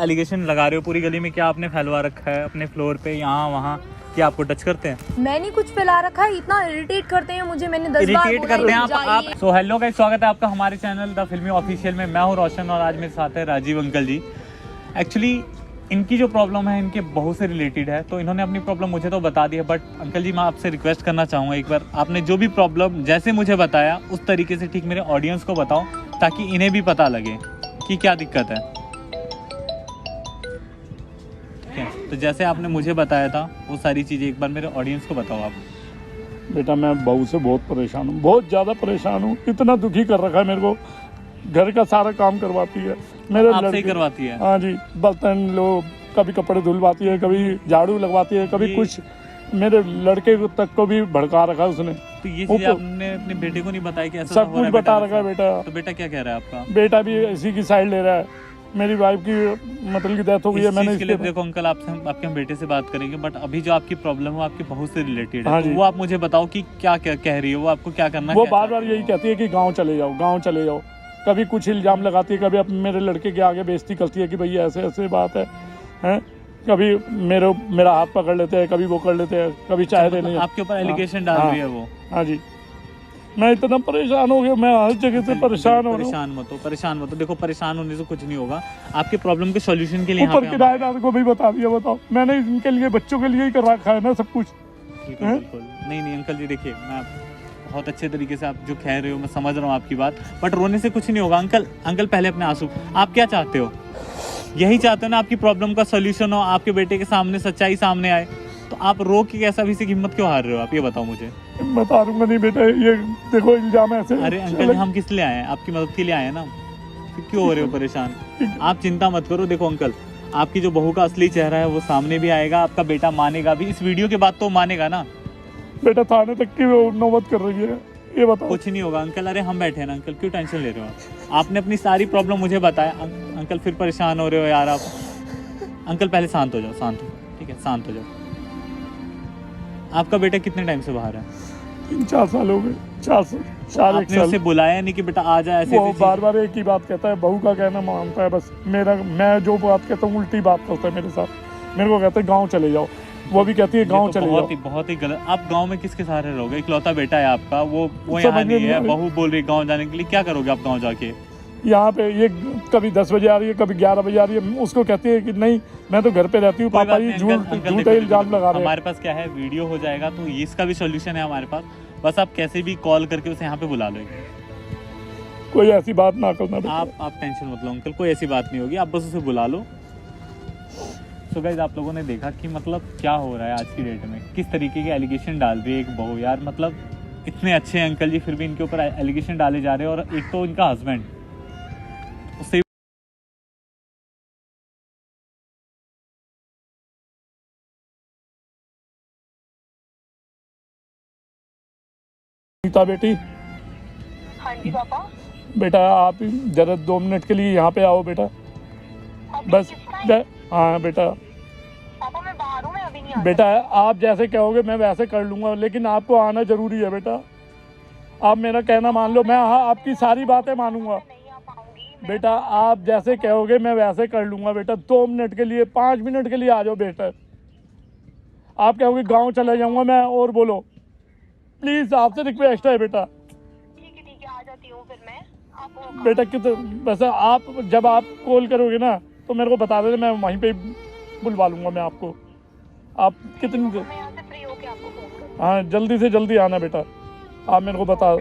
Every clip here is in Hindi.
एलिगेशन लगा रहे हो पूरी गली में, क्या आपने फैलवा रखा है अपने फ्लोर पे, यहाँ वहाँ, क्या आपको टच करते हैं? मैंने कुछ फैला रखा है, इतना इरिटेट करते हैं मुझे, मैंने 10 बार इरिटेट बोला करते हैं है, आप। सो हेलो गाइस, स्वागत है आपका हमारे चैनल द फिल्मी ऑफिशियल में। मैं हूँ रोशन और आज मेरे साथ है राजीव अंकल जी। एक्चुअली इनकी जो प्रॉब्लम है इनके बहू से रिलेटेड है, तो इन्होंने अपनी प्रॉब्लम मुझे तो बता दी है, बट अंकल जी मैं आपसे रिक्वेस्ट करना चाहूँगा एक बार आपने जो भी प्रॉब्लम जैसे मुझे बताया उस तरीके से ठीक मेरे ऑडियंस को बताओ, ताकि इन्हें भी पता लगे कि क्या दिक्कत है। ठीक है, तो जैसे आपने मुझे बताया था वो सारी चीज़ें एक बार मेरे ऑडियंस को बताओ आप। बेटा मैं बहू से बहुत परेशान हूँ, बहुत ज़्यादा परेशान हूँ। इतना दुखी कर रखा है मेरे को। घर का सारा काम करवाती है, मेरे आपसे ही लड़के करवाती है? हाँ जी, बर्तन लो, कभी कपड़े धुलवाती है, कभी झाड़ू लगवाती है, कभी कुछ। मेरे लड़के तक को भी भड़का रखा है उसने। तो ये चीज़ आपने अपने बेटे को नहीं बताई कि ऐसा सब कुछ बता रखा है बेटा। तो बेटा क्या कह रहा है आपका? बेटा भी इसी की साइड ले रहा है। मेरी वाइफ की मतलब की डेथ हो गई है। मैंने इसके लिए देखो अंकल, आपसे हम आपके हम बेटे से बात करेंगे, बट अभी जो आपकी प्रॉब्लम है आपकी बहू से रिलेटेड है। हाँ तो वो आप मुझे बताओ कि क्या क्या कह रही है वो, आपको क्या करना है? वो बार बार यही कहती है कि गाँव चले जाओ, गाँव चले जाओ। कभी कुछ इल्जाम लगाती है, कभी अब मेरे लड़के के आगे बेइज्जती करती है कि भैया ऐसे ऐसे बात है, हैं? कभी मेरा हाथ पकड़ लेते हैं, कभी वो कर लेते हैं, कभी चाय देने आपके ऊपर एलिगेशन डाल रही है वो? हाँ जी, मैं इतना परेशान हो गया, मैं हर जगह से परेशान हो रहा हूँ। परेशान मत हो। देखो परेशान होने से कुछ नहीं होगा, आपके प्रॉब्लम के सॉल्यूशन के लिए ऊपर किराएदार को भी बता दिया। बताओ, मैंने इनके लिए बच्चों के लिए ही कर रखा है ना सब कुछ। बिल्कुल नहीं अंकल जी, देखिए मैं बहुत अच्छे तरीके से आप जो कह रहे हो मैं समझ रहा हूँ आपकी बात, बट रोने से कुछ नहीं होगा। अंकल पहले अपने आंसू, आप क्या चाहते हो? यही चाहते हो ना आपकी प्रॉब्लम का सॉल्यूशन हो, आपके बेटे के सामने सच्चाई सामने आए, तो आप रो के कैसा भी से हिम्मत क्यों हार रहे हो? आप ये बताओ मुझे। बता दूंगा नहीं बेटा, ये देखो इल्जाम ऐसे। अरे अंकल हम किस लिए आए हैं? आपकी मदद के लिए आए हैं ना, फिर क्यों हो रहे हो परेशान? आप चिंता मत करो। देखो अंकल, आपकी जो बहू का असली चेहरा है वो सामने भी आएगा, आपका बेटा मानेगा भी। इस वीडियो के बाद तो मानेगा ना। बेटा थाने तक की नौबत कर रही है, ये बताओ। कुछ नहीं होगा अंकल। अरे हम बैठे हैं ना अंकल, क्यों टेंशन ले रहे हो? आपने अपनी सारी प्रॉब्लम मुझे बताया। अंकल फिर परेशान हो रहे हो यार आप। अंकल पहले शांत हो जाओ, शांत हो, ठीक है, शांत हो जाओ। आपका बेटा कितने टाइम से बाहर है? 3-4 साल हो गए। 4 साल। आपने उसे बुलाया नहीं कि बेटा आ जा? ऐसे वो बार बार एक ही बात कहता है, बहू का कहना मानता है बस। मैं जो बात कहता हूँ उल्टी बात करता है मेरे साथ। मेरे को कहता है गाँव चले जाओ, वो भी कहती है गाँव चले जाओ। बहुत ही गलत। आप गांव में किसके सहारे रहोगे? इकलौता बेटा है आपका, वो यहाँ नहीं है। बहू बोल रही गांव जाने के लिए, क्या करोगे आप गांव जाके? यहाँ पे ये कभी 10 बजे आ रही है, कभी 11 बजे आ रही है। उसको कहती है कि नहीं मैं तो घर पे रहती हूँ, पापा जी झूठे इल्जाम लगा रहे हैं। हमारे पास क्या है, वीडियो हो जाएगा, तो ये इसका भी सॉल्यूशन है हमारे पास। बस आप कैसे भी कॉल करके उसे यहाँ पे बुला लो। कोई ऐसी बात ना करना। आप टेंशन मत लो अंकल, कोई ऐसी बात नहीं होगी, आप बस उसे बुला लो। सो गाइस, आप लोगों ने देखा कि मतलब क्या हो रहा है आज की डेट में, किस तरीके के एलिगेशन डाल रही है एक बहू। यार मतलब इतने अच्छे हैं अंकल जी, फिर भी इनके ऊपर एलिगेशन डाले जा रहे हैं। और एक तो इनका हस्बैंड, उससे गीता बेटी। हाँ जी पापा। बेटा आप जरा 2 मिनट के लिए यहाँ पे आओ बेटा, बस। हाँ बेटा। पापा मैं बाहर हूँ, मैं अभी नहीं आ बेटा आप जैसे कहोगे मैं वैसे कर लूँगा, लेकिन आपको आना जरूरी है बेटा। आप मेरा कहना मान लो, मैं आपकी सारी बातें मानूंगा। नहीं आ पाऊंगी। बेटा आप जैसे कहोगे मैं वैसे कर लूँगा बेटा। 2 मिनट के लिए, 5 मिनट के लिए आ जाओ बेटा। आप कहोगे गाँव चला जाऊँगा मैं, और बोलो प्लीज़, आपसे रिक्वेस्ट है बेटा। ठीक है आ जाती हूँ फिर मैं। आप बेटा कितना वैसे आप जब आप कॉल करोगे ना तो मेरे को बता देना, मैं वहीं पे बुलवा लूँगा मैं आपको। आप कितनी मैं यहाँ से फ्री होके आपको फोन करूँगा। हाँ जल्दी से जल्दी आना बेटा। आप मेरे को बता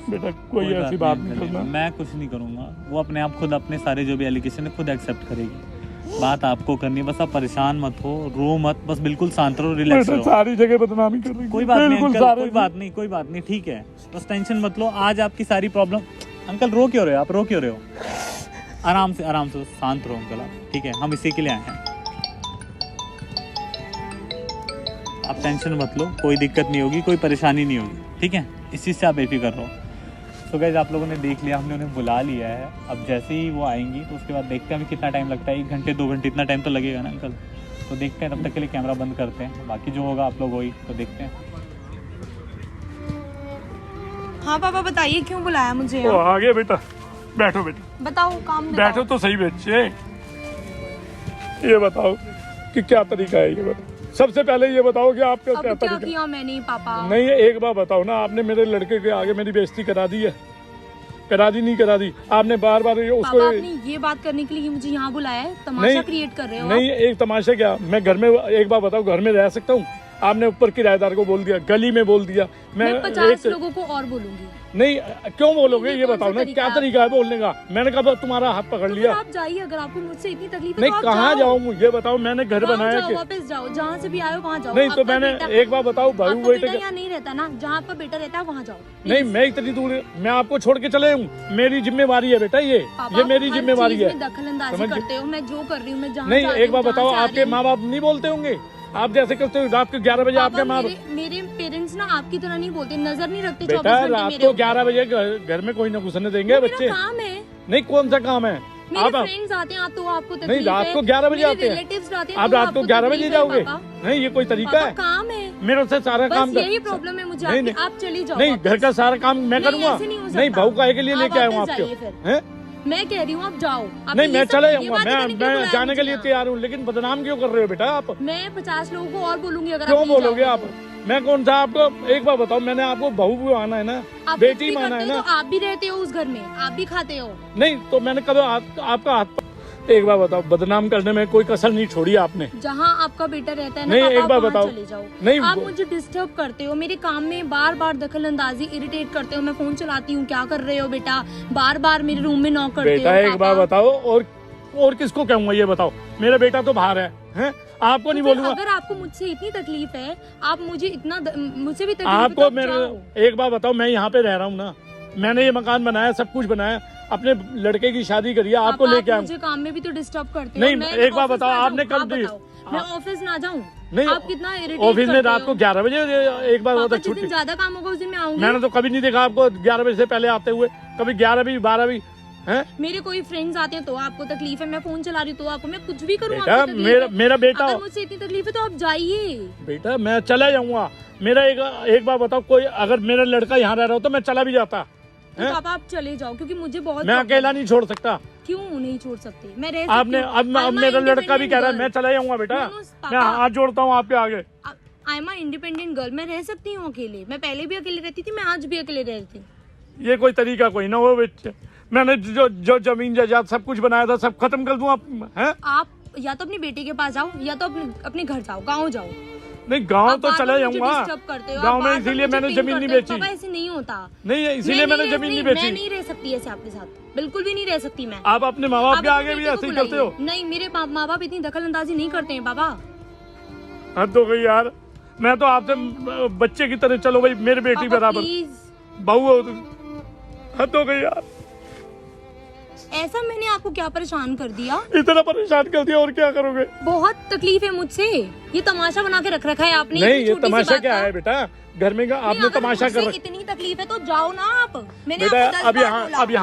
बेटा, कोई ऐसी बात नहीं करना। मैं कुछ नहीं करूँगा, वो अपने आप खुद अपने सारे जो भी एलिगेशन है खुद एक्सेप्ट करेगी। बात आपको करनी है, बस आप परेशान मत हो, रो मत, बस बिल्कुल शांत रहो, रिलैक्स रहो। सारी जगह बदनामी कर रही है। कोई बात नहीं अंकल, कोई बात नहीं, ठीक है, बस टेंशन मत लो। आज आपकी सारी प्रॉब्लम। अंकल रो क्यों रहे हो आप? रो क्यों रहे हो? आराम से शांत रहो अंकल आप, ठीक है, हम इसी के लिए आए हैं। आप टेंशन मत लो, कोई दिक्कत नहीं होगी, कोई परेशानी नहीं होगी, ठीक है, इस चीज़ से आप बेफिक्र रहो। तो गाइस आप लोगों ने देख लिया, हमने उन्हें बुला लिया है। अब जैसे ही वो आएंगी तो उसके बाद देखते हैं हमें कितना टाइम लगता है। 1 घंटे 2 घंटे इतना टाइम तो लगेगा ना अंकल? तो देखते हैं, तब तक के लिए कैमरा बंद करते हैं, बाकी जो होगा आप लोग वही तो देखते हैं। हाँ पापा बताइए, क्यों बुलाया मुझे? आ गया बेटा। बैठो बेटा, बताओ काम बैठो तो सही बच्चे। ये बताओ कि क्या तरीका है, ये बताओ। सबसे पहले ये बताओ कि आपका अब क्या क्या तरीका। किया मैंने पापा? नहीं, एक बार बताओ ना, आपने मेरे लड़के के आगे मेरी बेइज्जती करा दी है? करा दी नहीं करा दी? आपने बार बार उसको पापा आपने ये बात करने के लिए मुझे यहाँ बुलाया है? तमाशा क्रिएट कर रहे हो नहीं, एक तमाशा क्या, मैं घर में, एक बार बताओ, घर में रह सकता हूँ? आपने ऊपर किराएदार को बोल दिया, गली में बोल दिया, मैं 50 लोगों को और बोलूंगी। नहीं, क्यों बोलोगे? ये कौन बताओ सा ना, तरीका क्या है? तरीका है बोलने का? मैंने कब तुम्हारा हाथ पकड़ तो लिया? फिर आप जाइए, अगर आपको मुझसे इतनी तकलीफ है नहीं, तो आप कहाँ जाओ। जाऊँ? ये बताओ, मैंने घर गाँव बनाया जाओ, कि वापस जाओ, जहाँ से भी आए हो वहाँ जाओ। नहीं? तो आपका मैंने बेटा- एक बार बताओ, भाई आपका बेटे बेटा यहाँ नहीं रहता ना, जहाँ आपका बेटा रहता है वहाँ जाओ। नहीं, मैं इतनी दूर, मैं आपको छोड़ के चले हूँ, मेरी जिम्मेवारी है बेटा, ये पापा, मेरी हर जिम्मेवारी चीज है। में दखलंदाजी समझ गए? करते हो, मैं जो कर रही हूँ, मैं जहाँ नहीं, जा रही एक बार हूँ, बताओ, जहाँ से आ आपके रही माँ हूँ। बाप नहीं बोलते होंगे? आप जैसे करते हो रात को 11 बजे आपके पापा, माँ बाप, मेरे पेरेंट्स ना आपकी तरह नहीं बोलते, नजर नहीं रखते बेटा 24 घंटे रात मेरे को ऊपर। 11 बजे घर में कोई ना घुसने देंगे वो बच्चे? मेरा काम है। नहीं, कौन सा काम है? मेरे आप फ्रेंड्स आते हैं तो आपको तकलीफ नहीं, रात है। को 11 बजे मेरे आते हैं। रिलेटिव्स आते हैं आप तो रात को आपको 11 तकलीफ बजे है, जाओगे? पापा। नहीं, ये कोई तरीका पापा है? काम है, मेरे से सारा काम बस कर। यही प्रॉब्लम है मुझे नहीं, आपकी। आप चली जाओ नहीं, वापस। घर का सारा काम मैं नहीं, करूँगा। ऐसे नहीं हो नहीं, सकता। बहू काहे के लिए आप लेके आया हूँ वापस आपके? जाइए फिर। हैं? मैं कह रही हूँ आप जाओ। आपने नहीं, ये मैं सब- चले ये जाऊंगा, बातें करने के लिए मैं बुलाया जाने के मुझे लिए यहाँ। तैयार हूँ, लेकिन बदनाम क्यों कर रहे हो बेटा आप? मैं 50 लोगों को और बोलूंगी अगर क्यों आप नहीं बोलोगे जाओगे आप? तो। मैं कौन सा आपको, एक बार बताओ, मैंने आपको बहू भी माना है ना, आप बेटी कुछ भी माना है करते हो ना? तो आप भी रहते हो उस घर में, आप भी खाते हो। नहीं, तो मैंने कब आपका हाथ, एक बार बताओ, बदनाम करने में कोई कसर नहीं छोड़ी आपने? जहाँ आपका बेटा रहता है ना, नहीं, आप एक बार वहाँ बताओ। चले जाओ। नहीं, आप मुझे डिस्टर्ब करते हो, मेरे काम में बार बार दखल अंदाजी, इरिटेट करते हो। मैं फोन चलाती हूँ, क्या कर रहे हो बेटा? बार बार मेरे रूम में नॉक करते हो। बेटा, एक बार पापा। बताओ, और किसको कहूँगा? ये बताओ, मेरा बेटा तो बाहर है? आपको नहीं तो फिर बोलूंगा? अगर आपको मुझसे इतनी तकलीफ है, आप मुझे इतना मुझसे भी तकलीफ है, आपको तो आप मेरे, जाओ। एक बार बताओ, मैं यहाँ पे रह रहा हूँ ना, मैंने ये मकान बनाया, सब कुछ बनाया, अपने लड़के की शादी करी है, आपको पापा, लेके आप आऊँ? मुझे काम में भी तो डिस्टर्ब करते हो। नहीं, मैं एक बार ऑफिस बताओ, ना आपने जाऊं? कब आप दी? बताओ, मैं ऑफिस ना जाऊँ? नहीं, आप कितना इरिटेट ऑफिस में करते रात हो। को 11 बजे, एक बार पापा, होता जिस छुट्टी। दिन ज्यादा काम होगा उस दिन मैं आऊंगी। मैंने तो कभी नहीं देखा आपको 11 बजे से पहले आते हुए, कभी 11 भी 12 भी हैं? मेरे कोई फ्रेंड्स आते हैं तो आपको तकलीफ है, मैं फोन चला रही हूँ तो आपको, मैं कुछ भी करूँ बेटा, आपको तकलीफ है। मेरा बेटा, अगर मुझसे इतनी तकलीफ है तो आप जाइए। बेटा मैं चला जाऊंगा। मेरा एक बार बताओ, कोई अगर मेरा लड़का यहाँ रह रहा हो तो मैं चला भी जाता। तो पापा आप चले जाओ, क्योंकि मुझे बहुत मैं अकेला नहीं छोड़ सकता। क्यों नहीं छोड़ सकते? मैं रह आपने अब मेरा लड़का भी कह रहा है मैं चला जाऊंगा बेटा। मैं हाथ जोड़ता हूँ आपके आगे। आई एम इंडिपेंडेंट गर्ल, मैं रह सकती हूँ अकेले। मैं पहले भी अकेले रहती थी, मैं आज भी अकेले रहती हूँ। ये कोई तरीका कोई ना हो बच्चे। मैंने जो जमीन जायदाद सब कुछ बनाया था सब खत्म कर दूं आप या तो अपनी बेटी के पास जाओ या तो अपने घर जाओ, गाँव जाओ। नहीं, गांव आप तो बार-बार चला मुझे जाऊंगा। डिस्टर्ब करते हो, गांव आप में बार-बार इसीलिए मुझे मैंने पिन जमीन नहीं करते हो। बेची। पापा ऐसे नहीं होता। नहीं, इसीलिए मैंने जमीन नहीं बेची। मैं नहीं रह सकती ऐसे आपके साथ, बिल्कुल भी नहीं रह सकती मैं। आप अपने माँ बाप आप के अपने आगे भी बेटे को ऐसे ही करते हो? बुलाइए। नहीं, मेरे माँ बाप इतनी दखल अंदाजी नहीं करते हैं पापा। हद हो गई यार। मैं तो आपसे बच्चे की तरह, चलो भाई मेरे बेटी पापा, बराबर प्लीज। बहू हो तुम। हद हो गई यार। ऐसा मैंने आपको क्या परेशान कर दिया? इतना परेशान कर दिया, और क्या करोगे? बहुत तकलीफ है मुझसे। ये तमाशा बना के रख रखा है आपने। नहीं, इतनी ये छोटी सी तमाशा बात क्या का। है बेटा? घर में आपने अगर तमाशा मुझसे कर रखा। इतनी तकलीफ है तो जाओ ना आप। मैंने बेटा आपको 10 अब बार यहाँ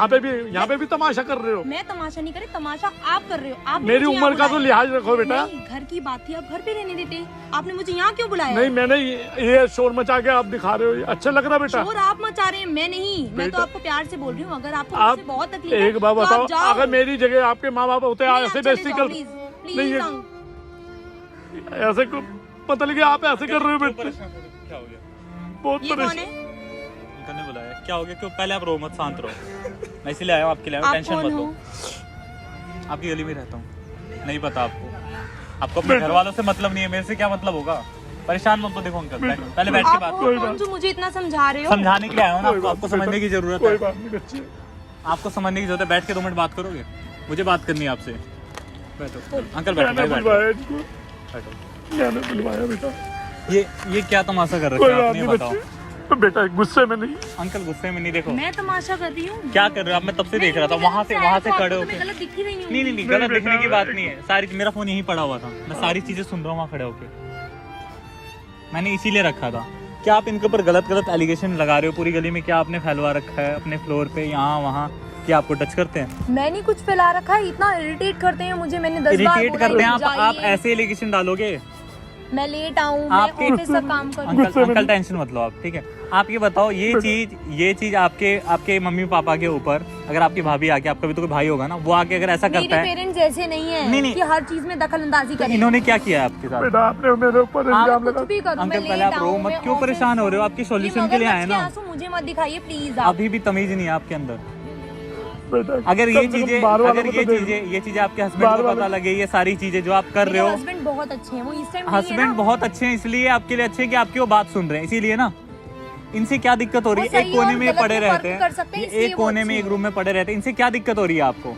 बोला। यहाँ पे भी तमाशा कर रहे हो। मैं तमाशा नहीं करे, तमाशा आप कर रहे हो। आप मेरी मुझे उम्र यहाँ का तो बुलाया। लिहाज रखो बेटा। नहीं, घर की बात थी, आप घर पे रहने देते। आपने मुझे यहाँ क्यों बुलाया? नहीं, मैंने ये शोर मचा के आप दिखा रहे हो, ये अच्छा लग रहा बेटा? शोर आप मचा रहे हैं, मैं नहीं। मैं तो आपको प्यार से बोल रही हूँ। अगर आपको आप मुझसे बहुत तकलीफ है एक बार तो आप बताओ, जाओ। अगर मेरी जगह आपके माँ बाप होते नहीं, ऐसे आप चले बेइज्जती जाओ, कर प्लीज, नहीं, प्लीज, ऐसे पता लगे आप ऐसे कर रहे हो बेटे। क्या हो गया? बहुत ये कौन परेशान। है? अंकल ने बुलाया। क्या हो गया? क्यों? पहले आप रो मत, शांत रहो। मैं इसीलिए आया हूँ आपके लिए, आप टेंशन कौन मत हो? लो। आपकी गली में रहता हूँ, नहीं पता आपको? आपको अपने घर वालों से मतलब नहीं है, मेरे से क्या मतलब होगा? परेशान मत तो। देखो अंकल, पहले बैठ के बात आप करो। कौन जो मुझे इतना समझा रहे हो? समझाने के लिए आया हूँ ना कोई आपको। बात आपको नहीं, समझने की जरूरत कोई है। बात नहीं बच्चे। आपको समझने की जरूरत है। बैठ के 2 मिनट बात करोगे? मुझे बात करनी है आपसे। बैठो अंकल, बैठो मैंने बैठो बुलवाया इनको, बैठो। मैंने बुलवाया बेटा। ये क्या तमाशा कर कोई रखा है बात आपने? नहीं ये बताओ बच्चे। बेटा गुस्से में नहीं। अंकल, गुस्से में नहीं। देखो मैं तमाशा कर रही हूँ। क्या कर रहे हो आप? मैं तब से देख रहा था, वहाँ से खड़े होके। गलत दिख ही रही हूँ। नहीं, गलत दिखने की बात नहीं है। सारी मेरा फोन यहीं पड़ा हुआ था, मैं सारी चीजें सुन रहा हूँ वहाँ खड़े होके। मैंने इसीलिए रखा था। क्या आप इनके ऊपर गलत एलिगेशन लगा रहे हो पूरी गली में? क्या आपने फैलवा रखा है अपने फ्लोर पे, यहाँ वहाँ? क्या आपको टच करते हैं? मैंने कुछ फैला रखा है? इतना इरिटेट करते हैं मुझे। मैंने 10 बार इरिटेट बोला करते हैं है, आप जाइए। ऐसे एलिगेशन डालोगे? मैं लेट आऊँ, मैं आपके- ऑफिस का काम करूँ। अंकल टेंशन मत लो आप, ठीक है। आप ये बताओ, ये चीज आपके मम्मी पापा के ऊपर, अगर आपकी भाभी आके, आपका भी तो कोई भाई होगा ना, वो आके अगर ऐसा मेरे करता है, पेरेंट्स ऐसे नहीं है नहीं, नहीं। कि हर चीज में दखल अंदाजी तो करें। इन्होंने क्या किया है आपके साथ? बेटा आपने मेरे ऊपर आप इल्जाम कुछ लगा। भी करूँ, मैं अंकल पहले लेट आप रो आऊँ, मत, मैं क्यों ऑफिस- परेशान हो रहे हो? आपकी ये सॉल्यूशन के लिए आए मगरमच्छ के ना। आंसू मुझे मत दिखाइए प्लीज आप। अभी भी तमीज नहीं है आपके अंदर। बेटा अगर ये कम से कम चीजें बाहर वालों अगर को ये तो देख चीजें लो। ये चीजें आपके हस्बैंड बाहर को पता वाले- लगे, ये सारी चीजें जो आप कर रहे मेरे हो, हस्बैंड बहुत अच्छे हैं, वो इस टाइम नहीं है हस्बैंड ना। बहुत अच्छे हैं, इसलिए आपके लिए अच्छे हैं कि आपकी वो बात सुन रहे हैं, इसीलिए ना। इनसे क्या दिक्कत हो रही वो है? एक सही कोने और में गलत पड़े में रहते फर्क कर सकते हैं, हैं, इसलिए एक वो कोने में अच्छे एक हैं। रूम में पड़े रहते हैं, इनसे क्या दिक्कत हो रही है आपको?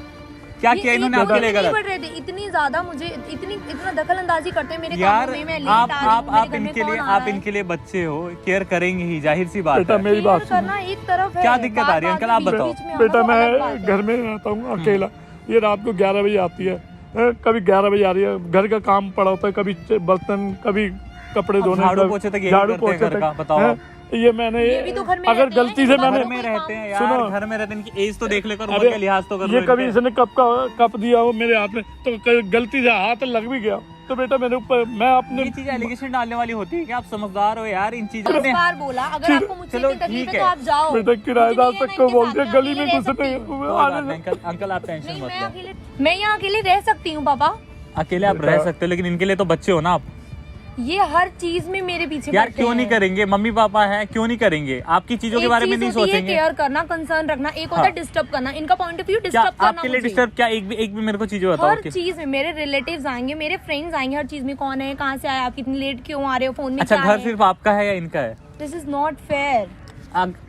क्या किया इन्होंने ये आपके लिए नहीं गलत? बढ़ रहे थे, इतनी ज्यादा मुझे इतना दखल अंदाजी करते हैं मेरे यार कामों में। मैं लेट आप आ रही हूँ, मेरे घर में इनके कौन लिए आ रहा आप है? इनके लिए बच्चे हो, केयर करेंगे ही, जाहिर सी बात बेटा है। मेरी बात केयर सुनो। करना एक तरफ है, क्या दिक्कत आ रही है? बात अंकल, आप में बताओ। बीच में आना बेटा वो अलग बात मैं है। घर में रहता हूँ अकेला, ये रात को 11 बजे आती है, कभी 11 बजे आ रही है, घर का काम पड़ा होता है, कभी बर्तन, कभी कपड़े अब धोने, झाड़ू कभी- पोछे तक यही झाड़ू करते हैं पोछे घर का, तक, बताओ हैं? आप। ये मैंने ये भी तो घर में अगर रहते हैं, गलती से इनका मैंने घर में रहते हैं यार, सुनो। घर में रहते हैं, इनकी एज तो देख लेकर, उम्र अरे के लिहाज तो कर ये लो कभी इनके। इसने कप दिया हो मेरे हाथ में तो गलती से हाथ लग भी गया तो बेटा मेरे ऊपर मैं अपने ये चीज एलिगेशन डालने वाली होती है कि आप समझदार हो यार, इन चीजों इस में। बार बोला अगर आपको मुझसे चलो, इतनी तकलीफ ठीक है तो है। आप जाओ। बेटा किराएदार मुझे नहीं तक है को ना बोलते इनके गली साथ, में मैं घुसते अकेले रह सकती हूँ। कोई बात आने नहीं, अंकल आप टेंशन नहीं, मत लो। मैं यहाँ अकेले रह सकती हूँ पापा। अकेले आप रह सकते हो, लेकिन इनके लिए तो बच्चे हो ना आप। ये हर चीज में मेरे पीछे यार पड़ते क्यों नहीं हैं। करेंगे? मम्मी पापा है, क्यों नहीं करेंगे? आपकी चीजों के एक बारे में चीज नहीं होती है सोचेंगे? केयर करना, कंसर्न रखना, एक होता है डिस्टर्ब करना। इनका पॉइंट ऑफ व्यू क्या डिस्टर्ब करना आपके लिए मुझे। डिस्टर्ब? क्या एक भी मेरे को चीजें बताओ हर कि- चीज में मेरे रिलेटिव्स आएंगे, मेरे फ्रेंड्स आएंगे, हर चीज में कौन है, कहाँ से आया, आप कितनी लेट क्यों आ रहे हो, फोन में अच्छा, क्या घर है? सिर्फ आपका है या इनका है? This is not fair.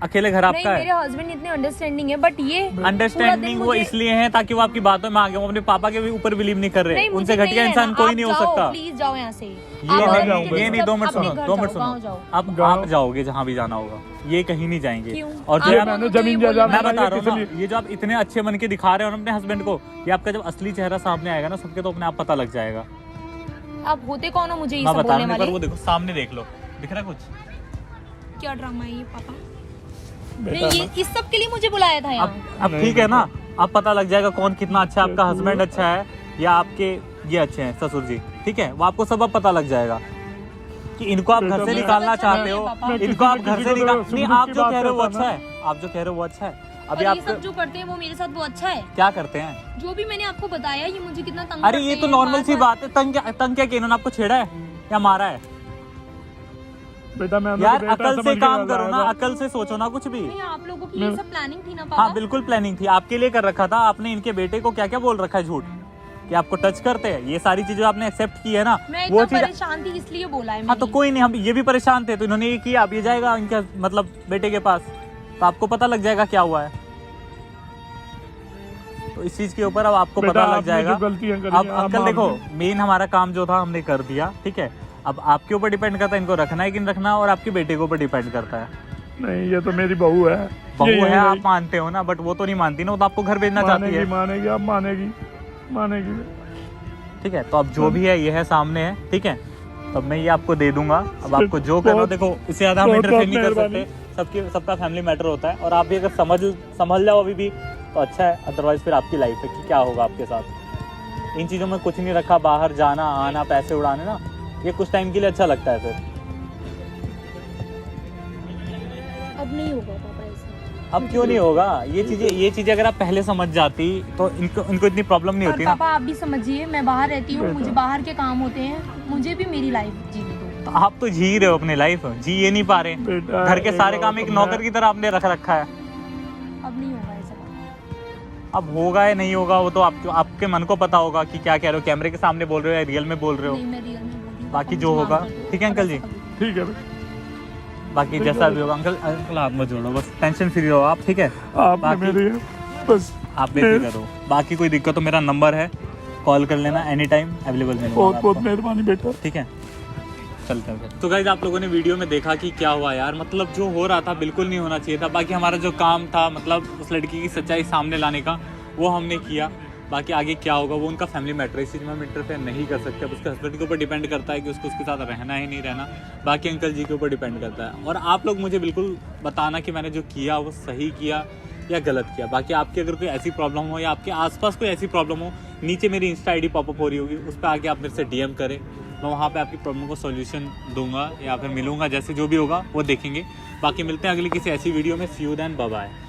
अकेले घर नहीं, आपका मेरे है? हस्बैंड इतने अंडरस्टैंडिंग है, बट ये पूरा दिन अंडरस्टैंडिंग वो मुझे- इसलिए है ताकि वो आपकी बातों में आगे, वो अपने पापा के भी ऊपर बिलीव नहीं कर रहे। नहीं, मुझे उनसे नहीं घटिया है इंसान ना, कोई आप नहीं हो जाओ, सकता। प्लीज जाओ यहाँ से। ये आप अगर नहीं, मुझे ये नहीं, 2 मिनट अपने सुनो, घर 2 मिनट जाओ, सुनो। गाँव जाओ। आप जाओगे जहाँ भी जाना होगा, ये कहीं नहीं जाएंगे। क्यों? और जो आप आप- मैंने दोनों जमीन तो ये जायदाद मैं बोलो। बता रहा हूँ किस ना, लिए? ये जो आप इतने अच्छे बन के दिखा रहे हो ना अपने हस्बैंड को, ये आपका जब असली चेहरा सामने आएगा ना सबके, तो अपने आप पता लग जाएगा। आप होते कौन हो मुझे ये मैं सब बता बोलने रहा हूँ, पर वाले? वो देखो सामने देख लो, दिख रहा है कुछ? क्या ड्रामा है ये पापा? बेटा नहीं, ये इस सब के लिए मुझे बुलाया था यहाँ। अब ठीक है ना, अब पता लग जाएगा कौन कितना अच्छा है, आपका हस्बैंड अच्छा है या आपके ये अच्छे हैं ससुर जी, ठीक है? वो आपको सब अब पता लग जाएगा कि इनको आप घर से बेटा, निकालना मैं- चाहते हो, मैं इनको आप घर से निकाल सुख नहीं, दुख आप की जो बात कह रहे हो वो करता अच्छा ना। है, आप जो कह रहे हो वो अच्छा है। और अभी ये आप सब जो करते हैं वो मेरे साथ वो अच्छा है। क्या करते हैं? जो भी मैंने आपको बताया, ये मुझे कितना तंग अरे करते ये तो हैं, नॉर्मल सी बार-बार। बात है। तंग क्या किया इन्होंने? आपको छेड़ा है या मारा है? बेटा मैं यार अकल से काम करो ना, अकल से सोचो ना कुछ भी। नहीं, आप लोगों की ये सब प्लानिंग थी ना पापा? हाँ बिल्कुल प्लानिंग थी, आपके लिए कर रखा था। आपने इनके बेटे को क्या क्या बोल रखा है झूठ, कि आपको टच करते हैं, ये सारी चीजें आपने एक्सेप्ट की है ना। मैं वो इतना चीज, परेशान थी इसलिए बोला है हाँ तो मैंने। कोई नहीं, हम ये भी परेशान थे तो इन्होंने ये किया। अब ये जाएगा इनका मतलब बेटे के पास, तो आपको पता लग जाएगा क्या हुआ है। तो इस चीज के ऊपर अब आपको पता लग जाएगा। अब अंकल देखो, मेन हमारा काम जो था हमने कर दिया, ठीक है? अब आपके ऊपर डिपेंड करता है इनको रखना है कि नहीं रखना, और आपके बेटे के ऊपर डिपेंड करता है। नहीं ये तो मेरी बहू है, बहू ये है आप मानते हो ना, बट वो तो नहीं मानती ना, वो तो आपको घर भेजना चाहती है। मानेगी अब मानेगी। ठीक है, तो अब जो भी है ये है सामने है, ठीक है? तब मैं ये आपको दे दूंगा। अब आपको जो करना हो, देखो इससे ज्यादा हम बहुत इंटरफेयर नहीं कर मेहरबानी। सकते, सबका फैमिली मैटर होता है। और आप भी अगर समझ जाओ अभी भी तो अच्छा है, अदरवाइज फिर आपकी लाइफ है कि क्या होगा आपके साथ। इन चीज़ों में कुछ नहीं रखा, बाहर जाना आना पैसे उड़ाने ना, ये कुछ टाइम के लिए अच्छा लगता है, फिर अब नहीं होगा पापा ऐसा। अब क्यों नहीं होगा? ये चीजें अगर आप पहले समझ जाती तो इनको इतनी प्रॉब्लम नहीं और होती ना। पापा आप भी समझिए, मैं बाहर रहती हूँ, मुझे बाहर के काम होते हैं, मुझे भी मेरी लाइफ जीने दो। तो आप तो जी रहे हो अपनी लाइफ, जी ये नहीं पा रहे। बेटा, घर के सारे एक काम एक बात नौकर की तरह आपने रख रखा है। अब नहीं होगा ऐसा पापा। अब होगा या नहीं होगा वो तो आपके मन को पता होगा कि क्या कह रहे हो, कैमरे के सामने बोल रहे हो या रियल में बोल रहे हो। नहीं, मैं रियल में बोल रही हूँ। बाकी पापा, जो मुझे होगा, माफ कर दो। ठीक है अंकल जी? ठीक है बाकी जैसा भी होगा अंकल आप मत जोड़ो, बस टेंशन फ्री रहो आप, ठीक है? आपने बाकी- मेरी बस आप बेफिक्र हो, बाकी कोई दिक्कत तो मेरा नंबर है, कॉल कर लेना, एनी टाइम अवेलेबल मिलूंगा बहुत मैं बहुत आपको, मेहरबानी बेटा। ठीक है? चलते हैं। तो गाइस आप लोगों ने वीडियो में देखा कि क्या हुआ यार, मतलब जो हो रहा था बिल्कुल नहीं होना चाहिए था। बाकी हमारा जो काम था, मतलब उस लड़की की सच्चाई सामने लाने का, वो हमने किया। बाकी आगे क्या होगा वो उनका फैमिली मैटर है, इस चीज़ में हम इंटरफेयर नहीं कर सकते। अब उसके हस्बैंड के ऊपर डिपेंड करता है कि उसको उसके साथ रहना है नहीं रहना। बाकी अंकल जी के ऊपर डिपेंड करता है। और आप लोग मुझे बिल्कुल बताना कि मैंने जो किया वो सही किया या गलत किया। बाकी आपकी अगर कोई ऐसी प्रॉब्लम हो या आपके आसपास कोई ऐसी प्रॉब्लम हो, नीचे मेरी इंस्टा आईडी पॉपअप हो रही होगी, उस पर आके आप मेरे से DM करें, मैं वहाँ पे आपकी प्रॉब्लम को सॉल्यूशन दूंगा या फिर मिलूंगा, जैसे जो भी होगा वो देखेंगे। बाकी मिलते हैं अगली किसी ऐसी वीडियो में। सी यू देन, बाय बाय।